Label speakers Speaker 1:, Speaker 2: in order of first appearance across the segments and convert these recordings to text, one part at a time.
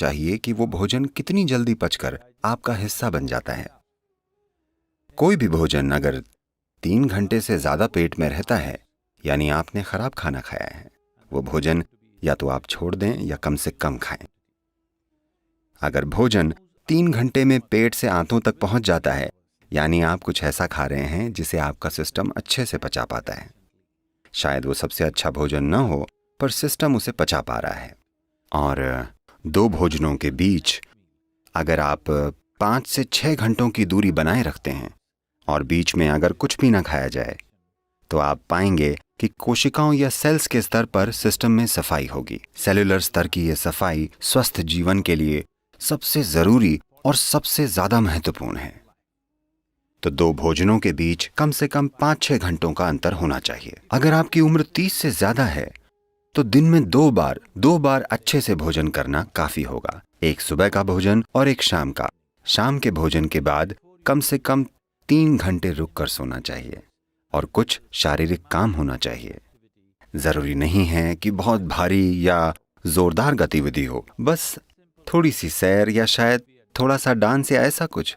Speaker 1: चाहिए कि वो भोजन कितनी जल्दी पचकर आपका हिस्सा बन जाता है। कोई भी भोजन अगर 3 घंटे से ज्यादा पेट में रहता है, यानी आपने खराब खाना खाया है। वो भोजन या तो आप छोड़ दें या कम से कम खाएं। अगर भोजन 3 घंटे में पेट से आंतों तक पहुंच जाता है, यानी आप कुछ ऐसा खा रहे हैं जिसे आपका सिस्टम अच्छे से पचा पाता है। शायद वो सबसे अच्छा भोजन न हो, पर सिस्टम उसे पचा पा रहा है। और 2 भोजनों के बीच अगर आप 5 से 6 घंटों की दूरी बनाए रखते हैं और बीच में अगर कुछ भी ना खाया जाए, तो आप पाएंगे कि कोशिकाओं या सेल्स के स्तर पर सिस्टम में सफाई होगी। सेलुलर स्तर की यह सफाई स्वस्थ जीवन के लिए सबसे जरूरी और सबसे ज्यादा महत्वपूर्ण है। तो 2 भोजनों के बीच कम से कम 5-6 घंटों का अंतर होना चाहिए। अगर आपकी उम्र 30 से ज्यादा है, तो दिन में 2 बार अच्छे से भोजन करना काफी होगा। एक सुबह का भोजन और एक शाम का। शाम के भोजन के बाद कम से कम 3 घंटे रुक कर सोना चाहिए और कुछ शारीरिक काम होना चाहिए। जरूरी नहीं है कि बहुत भारी या जोरदार गतिविधि हो, बस थोड़ी सी सैर या शायद थोड़ा सा डांस या ऐसा कुछ।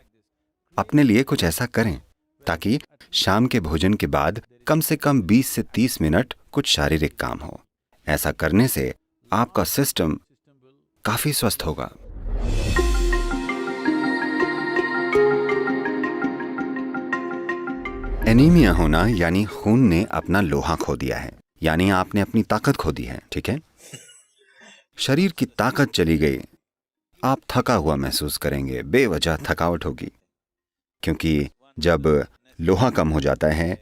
Speaker 1: अपने लिए कुछ ऐसा करें ताकि शाम के भोजन के बाद कम से कम 20 से 30 मिनट कुछ शारीरिक काम हो। ऐसा करने से आपका सिस्टम काफी स्वस्थ होगा। एनीमिया होना यानी खून ने अपना लोहा खो दिया है, यानी आपने अपनी ताकत खो दी है। ठीक है, शरीर की ताकत चली गई, आप थका हुआ महसूस करेंगे, बेवजह थकावट होगी। क्योंकि जब लोहा कम हो जाता है,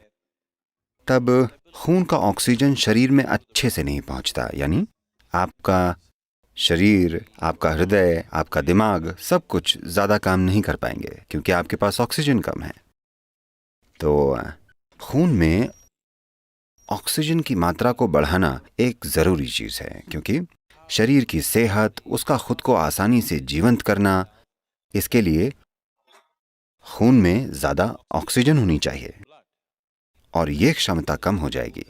Speaker 1: तब खून का ऑक्सीजन शरीर में अच्छे से नहीं पहुंचता, यानी आपका शरीर, आपका हृदय, आपका दिमाग सब कुछ ज्यादा काम नहीं कर पाएंगे क्योंकि आपके पास ऑक्सीजन कम है। तो खून में ऑक्सीजन की मात्रा को बढ़ाना एक जरूरी चीज है, क्योंकि शरीर की सेहत, उसका खुद को आसानी से जीवंत करना, इसके लिए खून में ज्यादा ऑक्सीजन होनी चाहिए और ये क्षमता कम हो जाएगी।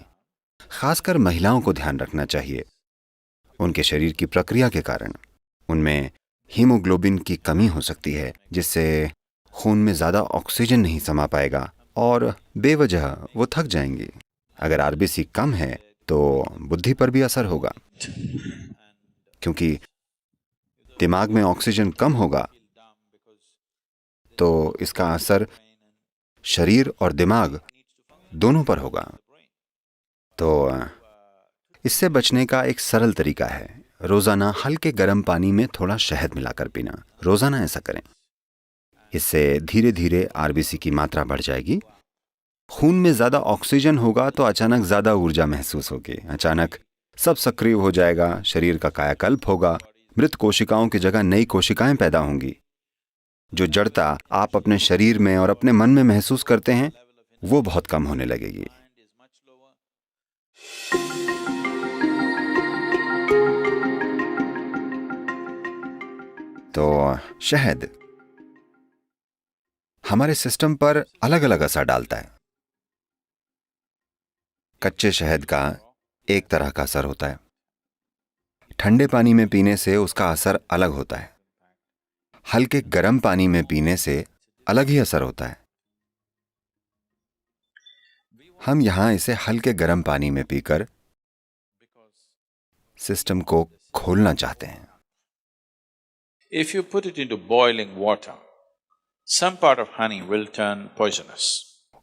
Speaker 1: खासकर महिलाओं को ध्यान रखना चाहिए। उनके शरीर की प्रक्रिया के कारण उनमें हीमोग्लोबिन की कमी हो सकती है, जिससे खून में ज्यादा ऑक्सीजन नहीं समा पाएगा और बेवजह वो थक जाएंगी। अगर आरबीसी कम है तो बुद्धि पर भी असर होगा, क्योंकि दिमाग में ऑक्सीजन कम होगा तो इसका असर शरीर और दिमाग दोनों पर होगा। तो इससे बचने का एक सरल तरीका है, रोजाना हल्के गर्म पानी में थोड़ा शहद मिलाकर पीना। रोजाना ऐसा करें। इससे धीरे धीरे आरबीसी की मात्रा बढ़ जाएगी। खून में ज्यादा ऑक्सीजन होगा तो अचानक ज्यादा ऊर्जा महसूस होगी, अचानक सब सक्रिय हो जाएगा, शरीर का कायाकल्प होगा, मृत कोशिकाओं की जगह नई कोशिकाएं पैदा होंगी। जो जड़ता आप अपने शरीर में और अपने मन में महसूस करते हैं, वो बहुत कम होने लगेगी। तो शहद हमारे सिस्टम पर अलग अलग असर डालता है। कच्चे शहद का एक तरह का असर होता है, ठंडे पानी में पीने से उसका असर अलग होता है, हल्के गर्म पानी में पीने से अलग ही असर होता है। हम यहां इसे हल्के गर्म पानी में पीकर सिस्टम को खोलना चाहते हैं।
Speaker 2: If you put it into boiling water, some part of honey will turn poisonous.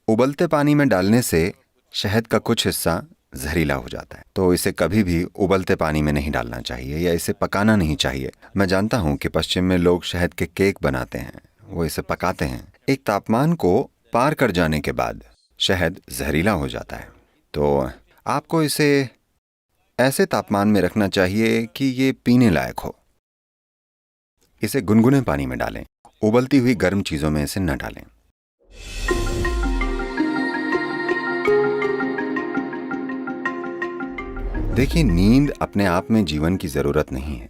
Speaker 1: उबलते पानी में डालने से शहद का कुछ हिस्सा जहरीला हो जाता है, तो इसे कभी भी उबलते पानी में नहीं डालना चाहिए या इसे पकाना नहीं चाहिए। मैं जानता हूं कि पश्चिम में लोग शहद के केक बनाते हैं, वो इसे पकाते हैं। एक तापमान को पार कर जाने के बाद शहद जहरीला हो जाता है, तो आपको इसे ऐसे तापमान में रखना चाहिए कि ये पीने लायक हो। इसे गुनगुने पानी में डालें, उबलती हुई गर्म चीजों में इसे न डालें। देखिए, नींद अपने आप में जीवन की जरूरत नहीं है।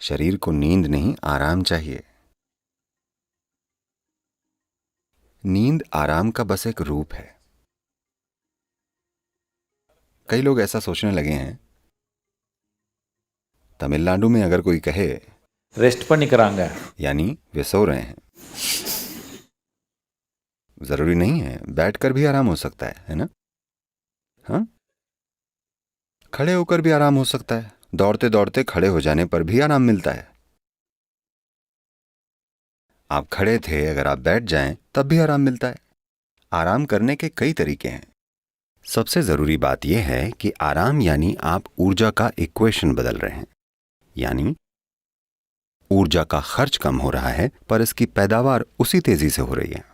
Speaker 1: शरीर को नींद नहीं, आराम चाहिए। नींद आराम का बस एक रूप है। कई लोग ऐसा सोचने लगे हैं तमिलनाडु में अगर कोई कहे
Speaker 2: रेस्ट பண்ணிக்கறாங்க,
Speaker 1: यानी वे सो रहे हैं, जरूरी नहीं है, बैठकर भी आराम हो सकता है ना? हाँ, खड़े होकर भी आराम हो सकता है, दौड़ते दौड़ते खड़े हो जाने पर भी आराम मिलता है। आप खड़े थे, अगर आप बैठ जाएं तब भी आराम मिलता है। आराम करने के कई तरीके हैं। सबसे जरूरी बात यह है कि आराम यानी आप ऊर्जा का इक्वेशन बदल रहे हैं, यानी ऊर्जा का खर्च कम हो रहा है पर इसकी पैदावार उसी तेजी से हो रही है।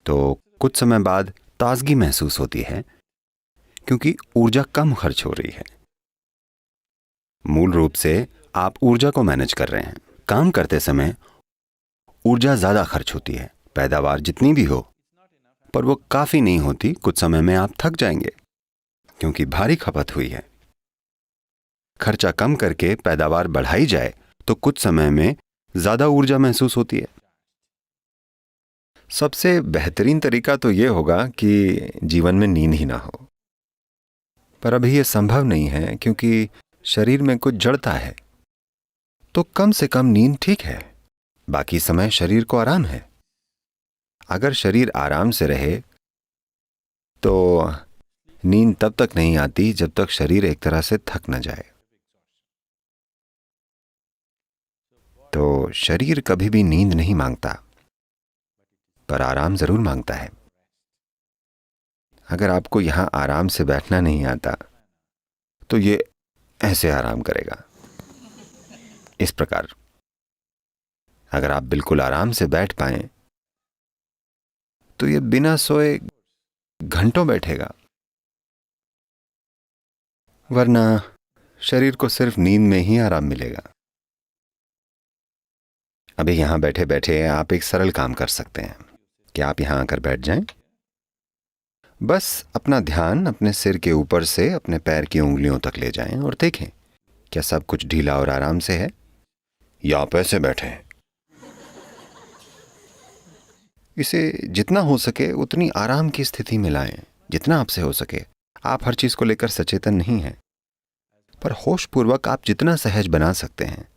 Speaker 1: तो कुछ समय बाद ताजगी महसूस होती है क्योंकि ऊर्जा कम खर्च हो रही है। मूल रूप से आप ऊर्जा को मैनेज कर रहे हैं। काम करते समय ऊर्जा ज्यादा खर्च होती है, पैदावार जितनी भी हो, पर वो काफी नहीं होती। कुछ समय में आप थक जाएंगे क्योंकि भारी खपत हुई है। खर्चा कम करके पैदावार बढ़ाई जाए तो कुछ समय में ज्यादा ऊर्जा महसूस होती है। सबसे बेहतरीन तरीका तो यह होगा कि जीवन में नींद ही ना हो, पर अभी यह संभव नहीं है क्योंकि शरीर में कुछ जड़ता है। तो कम से कम नींद ठीक है, बाकी समय शरीर को आराम है। अगर शरीर आराम से रहे तो नींद तब तक नहीं आती जब तक शरीर एक तरह से थक न जाए। तो शरीर कभी भी नींद नहीं मांगता, पर आराम जरूर मांगता है। अगर आपको यहां आराम से बैठना नहीं आता तो ये ऐसे आराम करेगा, इस प्रकार। अगर आप बिल्कुल आराम से बैठ पाएं तो ये बिना सोए घंटों बैठेगा, वरना शरीर को सिर्फ नींद में ही आराम मिलेगा। अभी यहां बैठे बैठे आप एक सरल काम कर सकते हैं कि आप यहां आकर बैठ जाएं। बस अपना ध्यान अपने सिर के ऊपर से अपने पैर की उंगलियों तक ले जाएं और देखें क्या सब कुछ ढीला और आराम से है, या आप ऐसे बैठे हैं। इसे जितना हो सके उतनी आराम की स्थिति में लाएं, जितना आपसे हो सके। आप हर चीज को लेकर सचेतन नहीं हैं, पर होशपूर्वक आप जितना सहज बना सकते हैं।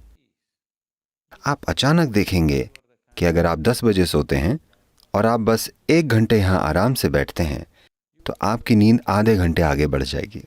Speaker 1: आप अचानक देखेंगे कि अगर आप 10 बजे सोते हैं और आप बस 1 घंटे यहां आराम से बैठते हैं तो आपकी नींद आधे घंटे आगे बढ़ जाएगी।